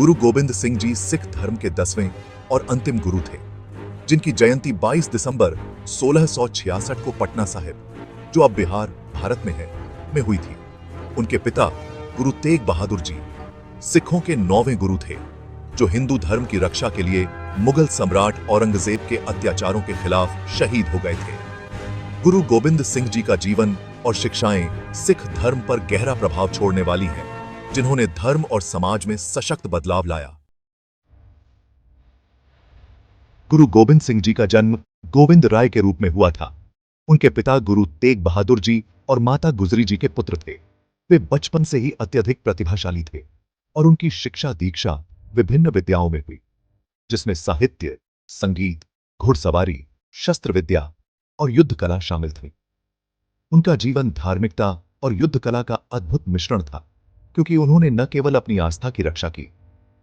गुरु गोबिंद सिंह जी सिख धर्म के 10वें और अंतिम गुरु थे, जिनकी जयंती 22 दिसंबर 1666 को पटना साहिब, जो अब बिहार भारत में है, में हुई थी। उनके पिता गुरु तेग बहादुर जी सिखों के 9वें गुरु थे, जो हिंदू धर्म की रक्षा के लिए मुगल सम्राट औरंगजेब के अत्याचारों के खिलाफ शहीद हो गए थे। गुरु गोबिंद सिंह जी का जीवन और शिक्षाएं सिख धर्म पर गहरा प्रभाव छोड़ने वाली हैं, जिन्होंने धर्म और समाज में सशक्त बदलाव लाया। गुरु गोबिंद सिंह जी का जन्म गोविंद राय के रूप में हुआ था। उनके पिता गुरु तेग बहादुर जी और माता गुजरी जी के पुत्र थे। वे बचपन से ही अत्यधिक प्रतिभाशाली थे और उनकी शिक्षा दीक्षा विभिन्न विद्याओं में हुई, जिसमें साहित्य, संगीत, घुड़सवारी, शस्त्र विद्या और युद्ध कला शामिल थी। उनका जीवन धार्मिकता और युद्ध कला का अद्भुत मिश्रण था, क्योंकि उन्होंने न केवल अपनी आस्था की रक्षा की,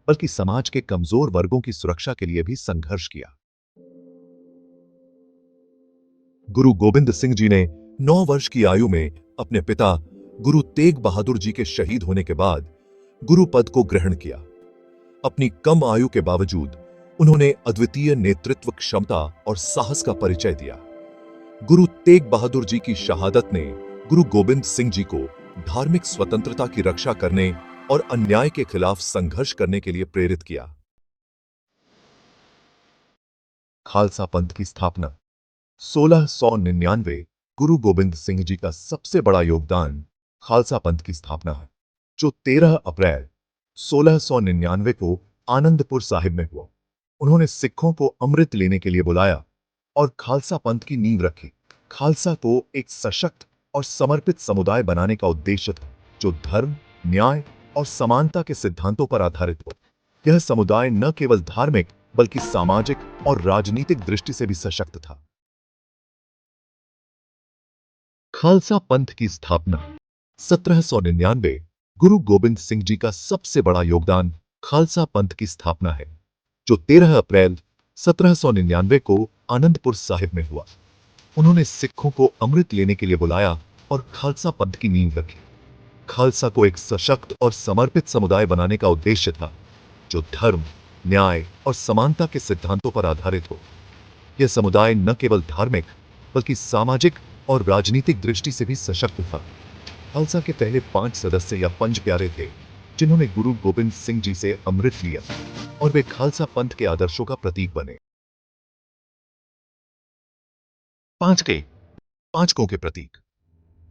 बल्कि समाज के कमजोर वर्गों की सुरक्षा के लिए भी संघर्ष किया। गुरु गोबिंद सिंह जी ने 9 वर्ष की आयु में अपने पिता गुरु तेग बहादुर जी के शहीद होने के बाद गुरु पद को ग्रहण किया। अपनी कम आयु के बावजूद उन्होंने अद्वितीय नेतृत्व क्षमता और साहस का परिचय दिया। गुरु तेग बहादुर जी की शहादत ने गुरु गोबिंद सिंह जी को धार्मिक स्वतंत्रता की रक्षा करने और अन्याय के खिलाफ संघर्ष करने के लिए प्रेरित किया। खालसा पंथ की स्थापना 1699। गुरु गोबिंद सिंह जी का सबसे बड़ा योगदान खालसा पंथ की स्थापना है, जो 13 अप्रैल 1699 को आनंदपुर साहिब में हुआ। उन्होंने सिखों को अमृत लेने के लिए बुलाया और खालसा पंथ की नींव रखी। खालसा को एक सशक्त और समर्पित समुदाय बनाने का उद्देश्य था, जो धर्म, न्याय और समानता के सिद्धांतों पर आधारित हो। यह समुदाय न केवल धार्मिक बल्कि सामाजिक और राजनीतिक दृष्टि से भी सशक्त था। खालसा पंथ की स्थापना 1799। गुरु गोबिंद सिंह जी का सबसे बड़ा योगदान खालसा पंथ की स्थापना है, जो 13 अप्रैल 1799 को आनंदपुर साहिब में हुआ। उन्होंने सिखों को अमृत लेने के लिए बुलाया और खालसा पंथ की नींव रखी। खालसा को एक सशक्त और समर्पित समुदाय बनाने का उद्देश्य था, जो धर्म, न्याय और समानता के सिद्धांतों पर आधारित हो। यह समुदाय न केवल धार्मिक बल्कि सामाजिक और राजनीतिक दृष्टि से भी सशक्त था। खालसा के पहले 5 सदस्य या पंच प्यारे थे, जिन्होंने गुरु गोबिंद सिंह जी से अमृत लिया और वे खालसा पंथ के आदर्शों का प्रतीक बने। पांचकों के प्रतीक।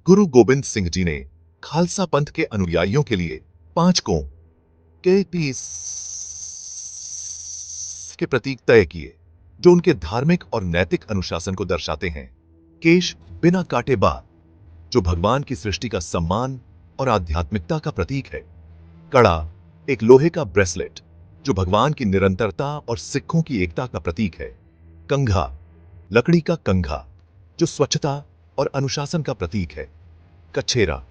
गुरु गोबिंद सिंह जी ने खालसा पंथ के अनुयायियों के लिए पांचकों के प्रतीक तय किए, जो उनके धार्मिक और नैतिक अनुशासन को दर्शाते हैं। केश बिना काटे बाल, जो भगवान की सृष्टि का सम्मान और आध्यात्मिकता का प्रतीक है। कड़ा, एक लोहे का ब्रेसलेट, जो भगवान की निरंतरता और सिखों की एकता का प्रतीक है। कंघा, लकड़ी का कंघा, जो स्वच्छता और अनुशासन का प्रतीक है। कछेरा,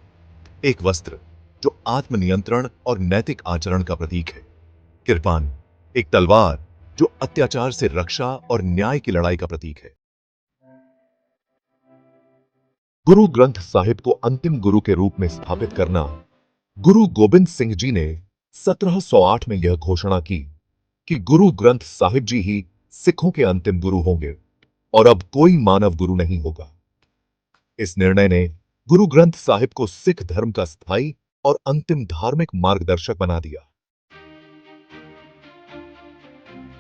एक वस्त्र, जो आत्मनियंत्रण और नैतिक आचरण का प्रतीक है। किरपान, एक तलवार, जो अत्याचार से रक्षा और न्याय की लड़ाई का प्रतीक है। गुरु ग्रंथ साहिब को अंतिम गुरु के रूप में स्थापित करना। गुरु गोबिंद सिंह जी ने 1708 में यह घोषणा की कि गुरु ग्रंथ साहिब जी ही सिखों के अंतिम गुरु होंगे और अब कोई मानव गुरु नहीं होगा। इस निर्णय ने गुरु ग्रंथ साहिब को सिख धर्म का स्थायी और अंतिम धार्मिक मार्गदर्शक बना दिया।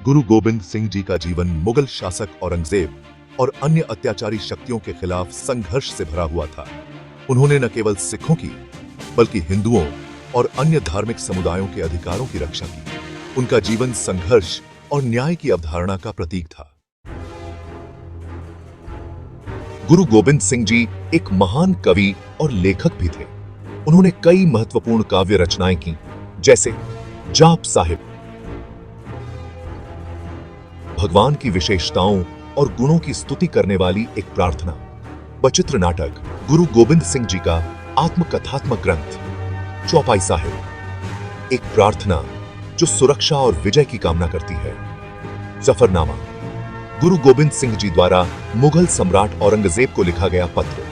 गुरु गोबिंद सिंह जी का जीवन मुगल शासक औरंगजेब और अन्य अत्याचारी शक्तियों के खिलाफ संघर्ष से भरा हुआ था। उन्होंने न केवल सिखों की बल्कि हिंदुओं और अन्य धार्मिक समुदायों के अधिकारों की रक्षा की। उनका जीवन संघर्ष और न्याय की अवधारणा का प्रतीक था। गुरु गोबिंद सिंह जी एक महान कवि और लेखक भी थे। उन्होंने कई महत्वपूर्ण काव्य रचनाएं की, जैसे जाप साहिब, भगवान की विशेषताओं और गुणों की स्तुति करने वाली एक प्रार्थना। बचित्र नाटक, गुरु गोबिंद सिंह जी का आत्मकथात्मक ग्रंथ। चौपाई साहिब, एक प्रार्थना जो सुरक्षा और विजय की कामना करती है। जफरनामा, गुरु गोबिंद सिंह जी द्वारा मुगल सम्राट औरंगजेब को लिखा गया पत्र,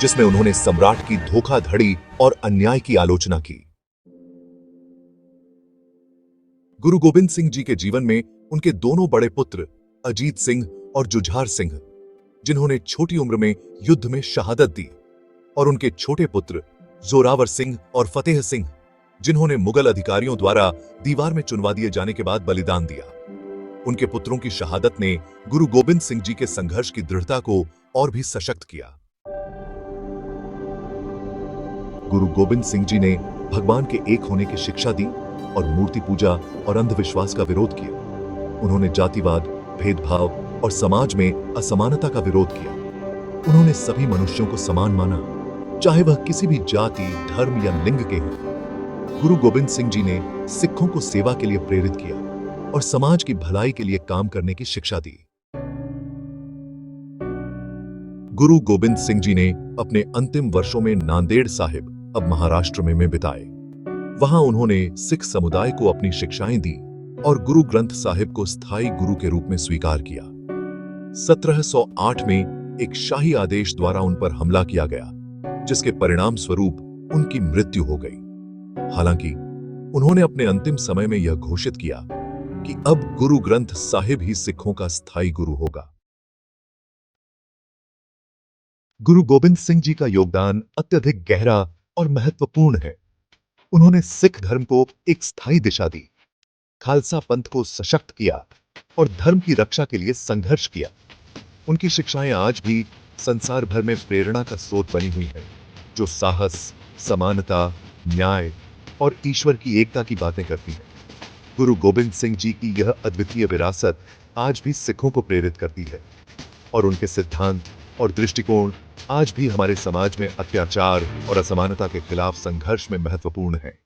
जिसमें उन्होंने सम्राट की धोखाधड़ी और अन्याय की आलोचना की। गुरु गोबिंद सिंह जी के जीवन में उनके दोनों बड़े पुत्र अजीत सिंह और जुझार सिंह, जिन्होंने छोटी उम्र में युद्ध में शहादत दी, और उनके छोटे पुत्र जोरावर सिंह और फतेह सिंह, जिन्होंने मुगल अधिकारियों द्वारा दीवार में चुनवा दिए जाने के बाद बलिदान दिया। उनके पुत्रों की शहादत ने गुरु गोबिंद सिंह जी के संघर्ष की दृढ़ता को और भी सशक्त किया। गुरु गोबिंद सिंह जी ने भगवान के एक होने की शिक्षा दी और मूर्ति पूजा और अंधविश्वास का विरोध किया। उन्होंने जातिवाद, भेदभाव और समाज में असमानता का विरोध किया। उन्होंने सभी मनुष्यों को समान माना, चाहे वह किसी भी जाति, धर्म या लिंग के हों। गुरु गोबिंद सिंह जी ने सिखों को सेवा के लिए प्रेरित किया और समाज की भलाई के लिए काम करने की शिक्षा दी। गुरु गोबिंद सिंह जी ने अपने अंतिम वर्षों में नांदेड़ साहिब, अब महाराष्ट्र में बिताए। वहां उन्होंने सिख समुदाय को अपनी शिक्षाएं दी और गुरु ग्रंथ साहिब को स्थायी गुरु के रूप में स्वीकार किया। 1708 में एक शाही आदेश द्वारा उन पर हमला किया गया, जिसके परिणाम स्वरूप उनकी मृत्यु हो गई। हालांकि उन्होंने अपने अंतिम समय में यह घोषित किया कि अब गुरु ग्रंथ साहिब ही सिखों का स्थायी गुरु होगा। गुरु गोबिंद सिंह जी का योगदान अत्यधिक गहरा और महत्वपूर्ण है। उन्होंने सिख धर्म को एक स्थायी दिशा दी, खालसा पंथ को सशक्त किया और धर्म की रक्षा के लिए संघर्ष किया। उनकी शिक्षाएं आज भी संसार भर में प्रेरणा का स्रोत बनी हुई हैं, जो साहस, समानता, न्याय और ईश्वर की एकता की बातें करती हैं। गुरु गोबिंद सिंह जी की यह अद्वितीय विरासत आज भी सिखों को प्रेरित करती है, और उनके सिद्धांत और दृष्टिकोण आज भी हमारे समाज में अत्याचार और असमानता के खिलाफ संघर्ष में महत्वपूर्ण हैं।